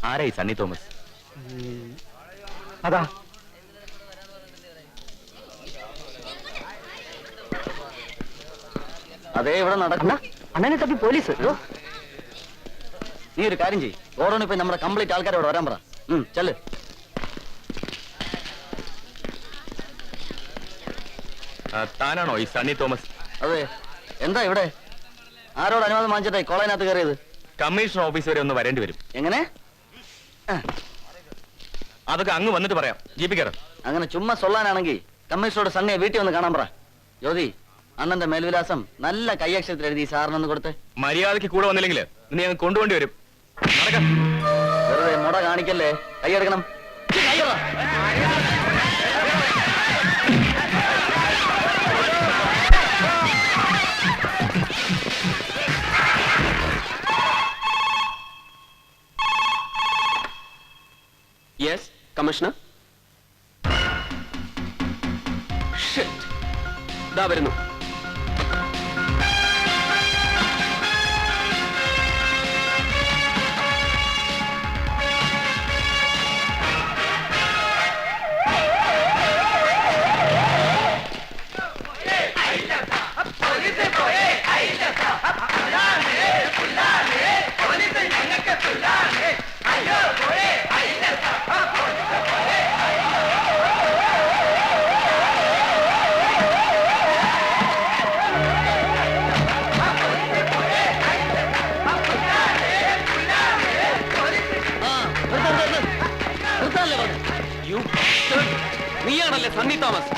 ആരായി സണ്ണി തോമസ്? അതാ അതേ ഇവിടെ നടക്കുന്ന അണ്ണനെ തപ്പി പോലീസ്. നീ ഒരു കാര്യം ചെയ്യ്, ഓടോണി പോയി നമ്മുടെ കംപ്ലീറ്റ് ആൾക്കാരോട് വരാൻ പറ. ചെല്ല്. താനാണോ ഈ സണ്ണി തോമസ്? അതെ. എന്താ ഇവിടെ? ആരോട് അനുവാദം വാങ്ങിച്ചിട്ടായി കോളേജിനകത്ത് കയറിയത്? കമ്മീഷണർ ഓഫീസ് വരെ ഒന്ന് വരേണ്ടി വരും. എങ്ങനെ? അതൊക്കെ അങ്ങ് വന്നിട്ട് പറയാം. ജീപ്പ് കയറാം. അങ്ങനെ ചുമ്മാ സൊല്ലാനാണെങ്കിൽ കമ്മീഷണറോട് സണ്ണിയെ വീട്ടിൽ വന്ന് കാണാൻ പറ. ജ്യോതി, അണ്ണന്റെ മേൽവിലാസം നല്ല കൈയക്ഷരത്തിൽ എഴുതി സാറിനൊന്ന് കൊടുത്ത്. മര്യാദയ്ക്ക് കൂടെ വന്നില്ലെങ്കിൽ നീ അങ്ങ് കൊണ്ടുപോണ്ടി വരും. നടക്കാം. വെറുതെ മുട കാണിക്കല്ലേ, കൈയെടുക്കണം. Yes commissioner. ദാ വരുന്നു. നീയാണല്ലേ സണ്ണി തോമസ്?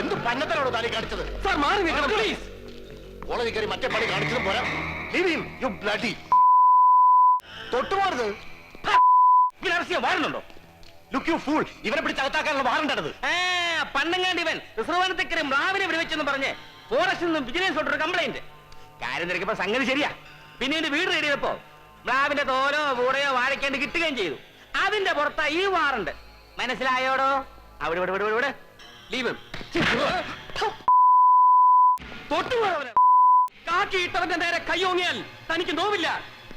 എന്ത് പന്നത്തനോട് താലി കാണിച്ചത്? സാർ മാറി നിൽക്കണം പ്ലീസ്. കോളേജിൽ കയറി മറ്റേ പണി കാണിച്ചതും പോരാ. തൊട്ടുപോകരുത്. വാറണ്ടുണ്ടോ? Look you fool. ഇവരെ പിടിച്ചകത്താക്കാനുള്ള വാറണ്ടത്. പണ്ടങ്ങാണ്ട് ഇവൻ റിസർവാനത്തേക്ക് മ്ലാവിനെ വിളിവെച്ചെന്ന് പറഞ്ഞ് ഫോറസ്റ്റിൽ നിന്നും വിജിലൻസ് ഒരു കംപ്ലൈന്റ്. കാര്യം തിരക്കിയപ്പോ സംഗതി ശരിയാ. പിന്നെ എന്റെ വീട് റെഡിയപ്പോ മ്ലാവിന്റെ തോലോ കൂടെയോ വാഴയ്ക്കാണ്ട് കിട്ടുകയും ചെയ്തു. അതിന്റെ പുറത്താ ഈ വാറണ്ട്. മനസ്സിലായോടോ? അവിടെ ഇവിടെ ഇവിടെ ഇവിടെ ലീവ്. തൊട്ടുപോയവന് കാക്കിയിട്ടവന്റെ നേരെ കയ്യോങ്ങിയാൽ തനിക്ക് നോവില്ല.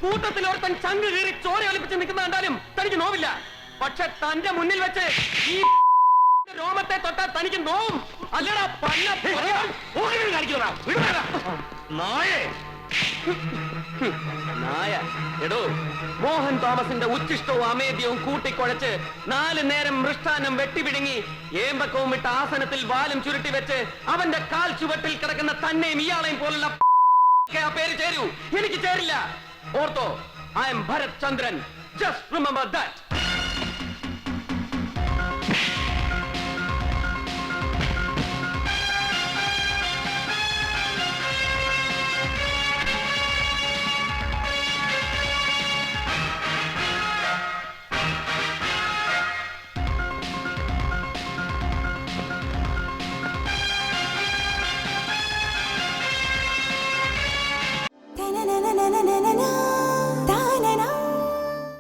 കൂട്ടത്തിൽ ഒരുത്തൻ ചങ്ക് കീറി ചോര ഒലിപ്പിച്ച് നിൽക്കുന്ന കണ്ടാലും തനിക്ക് നോവില്ല. പക്ഷെ തന്റെ മുന്നിൽ വെച്ച് ഈ രോമത്തെ തൊട്ടാൽ തനിക്ക് നോവും. അല്ലടാ പന്ന നായ. എടോ, മോഹൻ തോമസിന്റെ ഉച്ചിഷ്ടവും അമേദ്യവും കൂട്ടിക്കുഴച്ച് 4 നേരം മൃഷ്ടാനം വെട്ടിപിടുങ്ങി ഏമ്പക്കവും ഇട്ട ആസനത്തിൽ വാലും ചുരുട്ടി വെച്ച് അവന്റെ കാൽ ചുവട്ടിൽ കിടക്കുന്ന തന്നെയും ഇയാളെയും പോലുള്ള പേര് ചേരൂ. എനിക്ക് ചേരില്ല. ഓർത്തോ, I am Bharat Chandran. Just remember that.